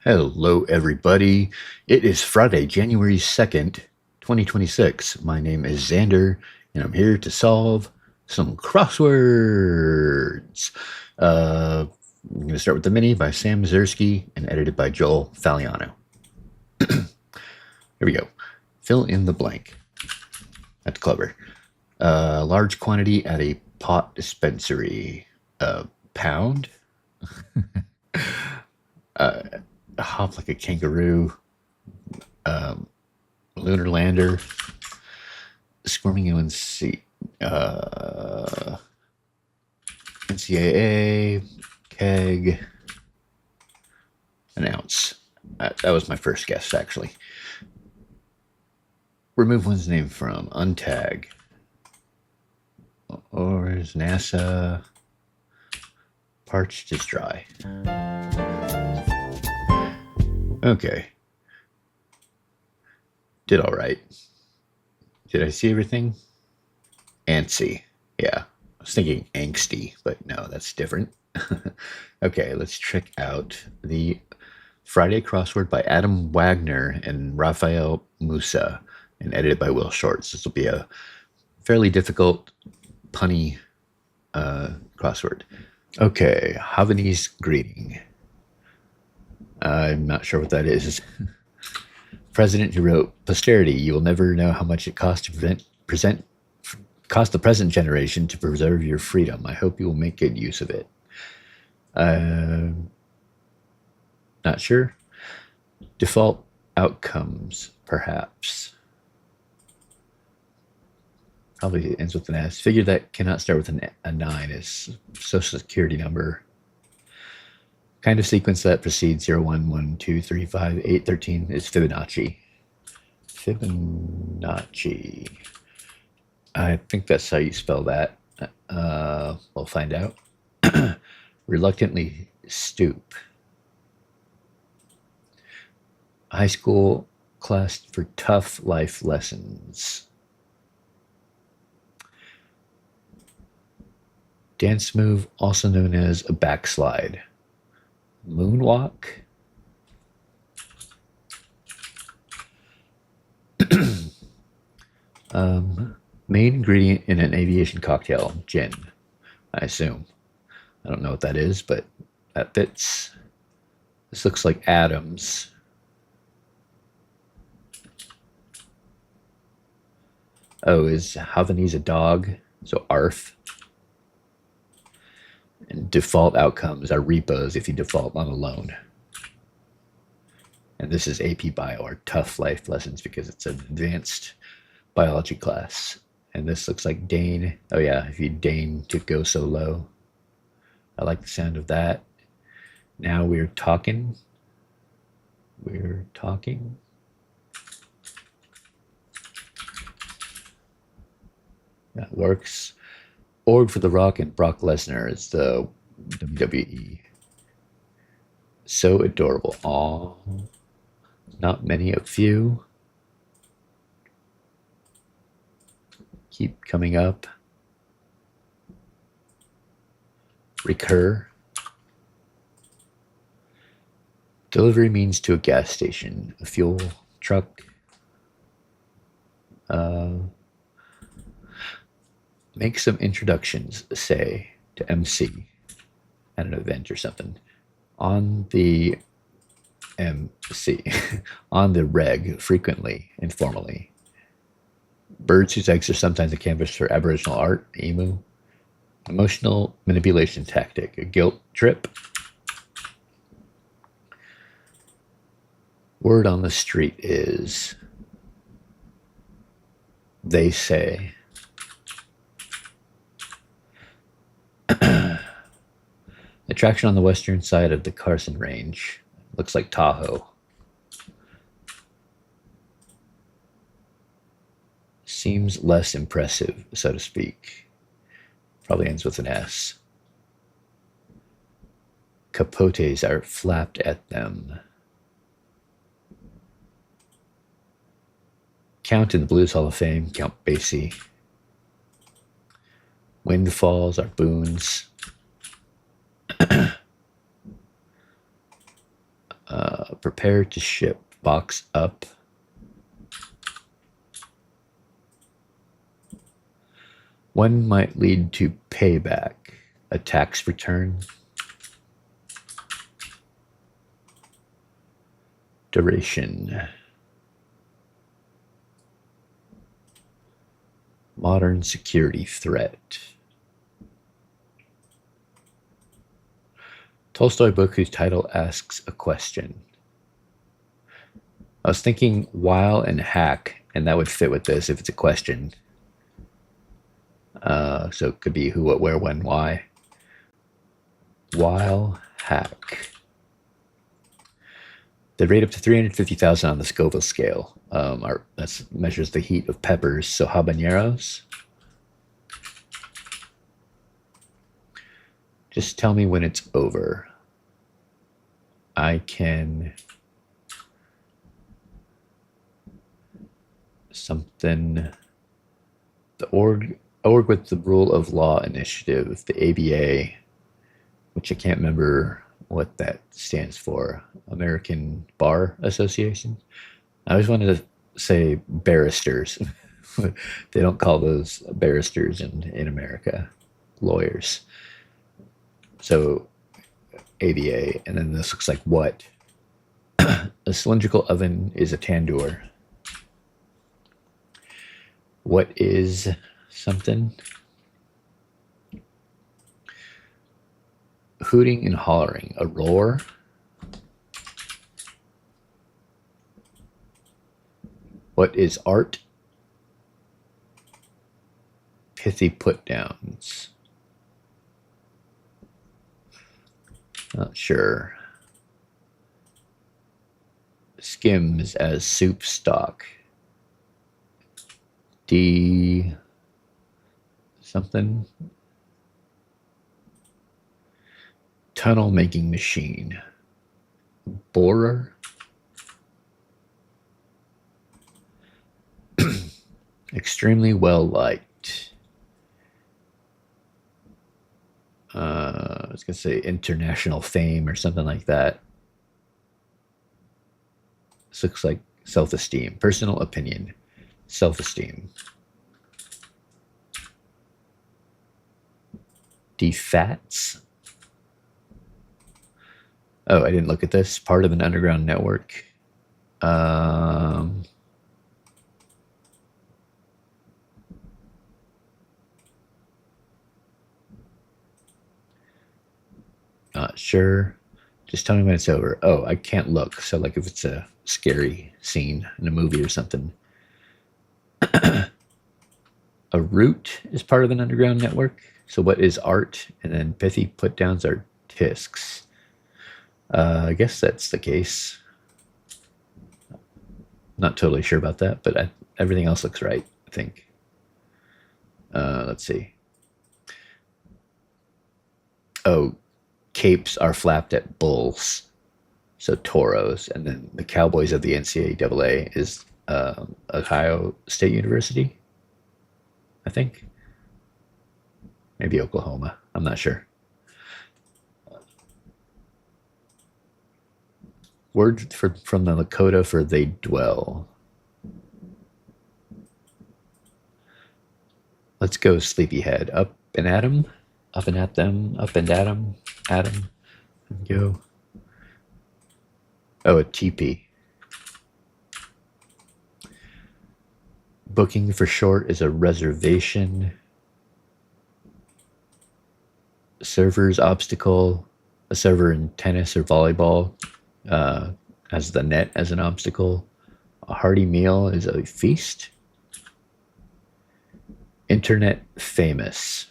Hello, everybody. It is Friday, January 2nd, 2026. My name is Xander, and I'm here to solve some crosswords. I'm going to start with The Mini by Sam Mazursky and edited by Joel Faliano. Here we go. Fill in the blank. That's clever. Large quantity at a pot dispensary. Pound. Hop like a kangaroo. Lunar lander. Squirming UNC. NCAA. Keg. An ounce. That was my first guess, actually. Remove one's name from untag. Or is NASA. Parched is dry. Okay. Did all right. Did I see everything? Antsy. Yeah. I was thinking angsty, but no, that's different. Okay, let's check out the Friday crossword by Adam Wagner and Raphael Musa and edited by Will Shorts. This will be a fairly difficult, punny crossword. Okay, Havanese greeting. I'm not sure what that is. President who wrote, "Posterity, you will never know how much it cost to cost the present generation to preserve your freedom. I hope you will make good use of it." Not sure. Default outcomes, perhaps. Probably ends with an S. Figure that cannot start with a 9 is social security number. Kind of sequence that precedes 0, 1, 1, 2, 3, 5, 8, 13 is Fibonacci. Fibonacci. I think that's how you spell that. We'll find out. Reluctantly stoop. High school class for tough life lessons. Dance move, also known as a backslide. Moonwalk. Main ingredient in an aviation cocktail, gin, I assume. I don't know what that is, but that fits. This looks like atoms. Oh, is Havanese a dog? So ARF. And default outcomes are repos if you default on a loan. And this is AP Bio, or Tough Life Lessons, because it's an advanced biology class. And this looks like Dane. Oh yeah, if you deign to go so low. I like the sound of that. Now we're talking. We're talking. That works. Org for The Rock and Brock Lesnar is the WWE. So adorable. Aw. Not many, a few. Keep coming up. Recur. Delivery means to a gas station, a fuel truck. Make some introductions, say, to MC at an event or something. On the MC, on the reg, frequently, informally. Birds whose eggs are sometimes a canvas for Aboriginal art, emu. Emotional manipulation tactic, a guilt trip. Word on the street is, they say. Attraction on the western side of the Carson Range. Looks like Tahoe. Seems less impressive, so to speak. Probably ends with an S. Capotes are flapped at them. Count in the Blues Hall of Fame, Count Basie. Windfalls are boons. Prepare to ship. Box up. One might lead to payback. A tax return. Duration. Modern security threat. Tolstoy book whose title asks a question. I was thinking while and hack, and that would fit with this if it's a question. So it could be who, what, where, when, why. While hack. They rate up to 350,000 on the Scoville scale. That measures the heat of peppers. So habaneros. Just tell me when it's over. I can... something... The org with the Rule of Law Initiative, the ABA, which I can't remember what that stands for. American Bar Association. I always wanted to say barristers. They don't call those barristers in America. Lawyers. So ABA, and then this looks like what? A cylindrical oven is a tandoor. What is something? Hooting and hollering, a roar. What is art? Pithy put-downs. Not sure. Skims as soup stock. D something. Tunnel making machine. Borer. Extremely well liked. I was going to say international fame or something like that. This looks like self-esteem. Personal opinion. Self-esteem. Defats. Oh, I didn't look at this. Part of an underground network. Not sure. Just tell me when it's over. Oh, I can't look. So like if it's a scary scene in a movie or something. A root is part of an underground network. So what is art? And then pithy put-downs are tisks. I guess that's the case. Not totally sure about that, but everything else looks right, I think. Let's see. Oh, capes are flapped at bulls. So toros. And then the Cowboys of the NCAA is Ohio State University, I think. Maybe Oklahoma. I'm not sure. Word from the Lakota for they dwell. Let's go, sleepyhead. Up and at 'em. Up and at them. Up and at 'em. At 'em. And go. Oh, a teepee. Booking for short is a reservation. Server's obstacle. A server in tennis or volleyball has the net as an obstacle. A hearty meal is a feast. Internet famous.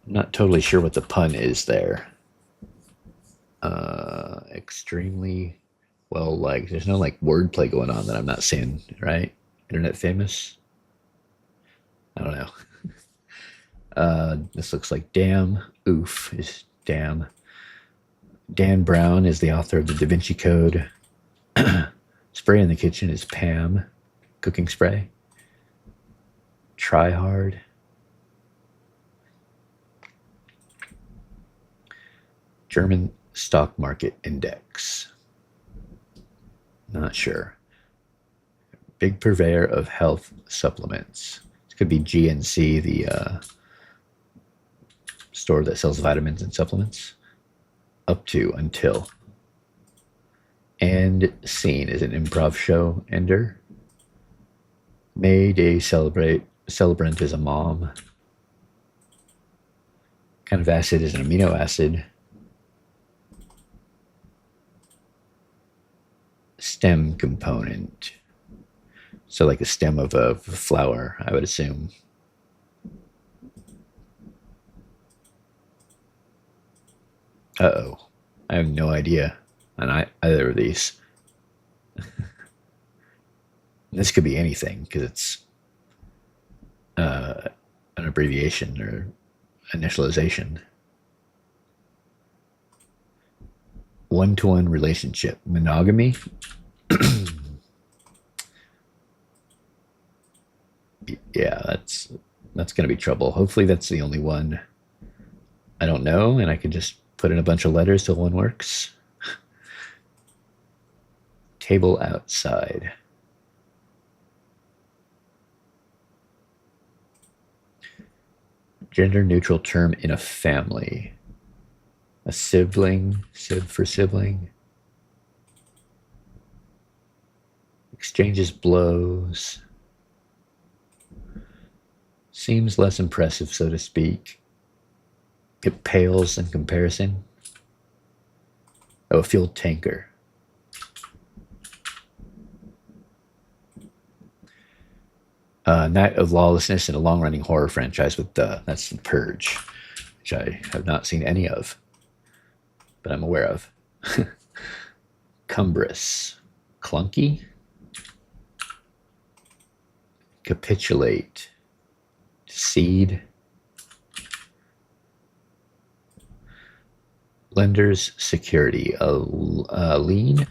I'm not totally sure what the pun is there. Extremely well liked. There's no like wordplay going on that I'm not seeing, right? Internet famous. I don't know. This looks like damn. Oof is damn. Dan Brown is the author of the Da Vinci Code. Spray in the kitchen is Pam. Cooking spray. Try hard. German Stock market index. Not sure. Big purveyor of health supplements. It could be GNC, the store that sells vitamins and supplements. Up to, until. And Scene is an improv show ender. May Day celebrant is a mom. Kind of acid is an amino acid. Stem component. So like a stem of a flower, I would assume. Uh-oh. I have no idea on either of these. This could be anything because it's an abbreviation or initialization. One-to-one relationship. Monogamy? Yeah, that's going to be trouble. Hopefully that's the only one I don't know, and I can just put in a bunch of letters till one works. Table outside. Gender neutral term in a family. A sibling, sib for sibling. Exchanges blows. Seems less impressive, so to speak. It pales in comparison. Oh, a fuel tanker. Night of Lawlessness and a long-running horror franchise with that's The Purge, which I have not seen any of, but I'm aware of. Cumbrous. Clunky. Capitulate. Seed. Lender's security. A lien.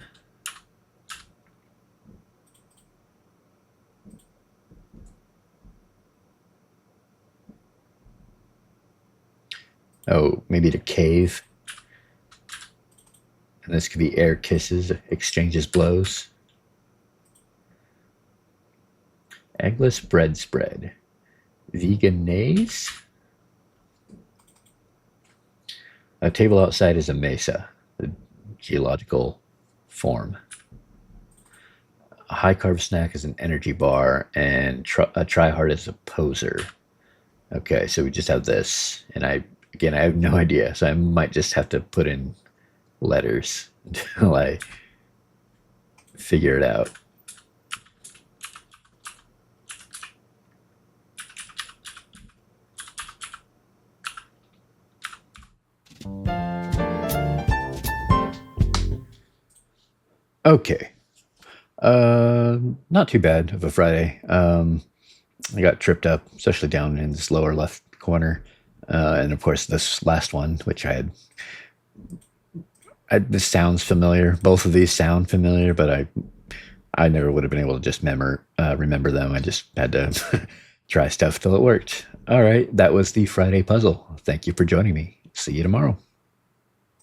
Oh, maybe to cave. And this could be air kisses, exchanges blows. Eggless bread spread. Veganese? A table outside is a mesa, the geological form. A high carb snack is an energy bar, and a tryhard is a poser. Okay, so we just have this, and I have no idea, so I might just have to put in letters until I figure it out. Okay. Not too bad of a Friday. I got tripped up, especially down in this lower left corner. And of course, this last one, which this sounds familiar. Both of these sound familiar, but I never would have been able to just remember them. I just had to try stuff till it worked. All right, that was the Friday puzzle. Thank you for joining me. See you tomorrow.